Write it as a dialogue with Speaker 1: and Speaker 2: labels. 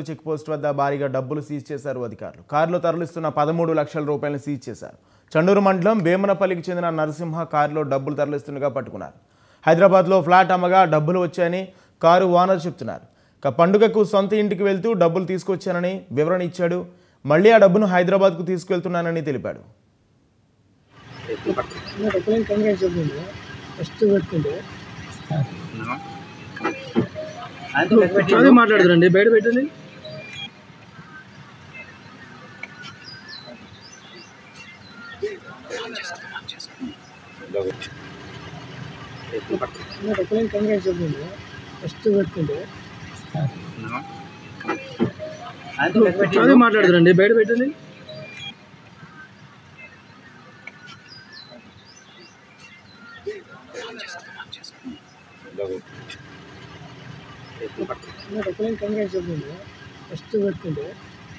Speaker 1: Check post వద్ద భారీగా డబ్బులు సీజ్ చేశారు అధికారులు. కారులో తరలిస్తున్న 13 లక్షల రూపాయలను సీజ్ చేశారు. చండూరు మండలం భీమనపల్లికి చెందిన నరసింహ కారులో డబ్బులు తరలిస్తుండగా పట్టుకున్నారు. హైదరాబాద్లో ఫ్లాట్ అమ్మగా డబ్బులు వచ్చాయని కారు ఓనర్ చెప్తున్నారు. పండుగకు సొంత ఇంటికి వెళ్తూ డబ్బులు తీసుకొచ్చానని వివరణ ఇచ్చాడు. మళ్ళీ ఆ డబ్బును హైదరాబాద్కు తీసుకెళ్తున్నానని తెలిపాడు.
Speaker 2: మాట్లాడుతురండి బయట పెట్టండి. మాట్లాడుతురండి బయట పెట్టండి. ఫస్ట్ పెట్టుకుంటే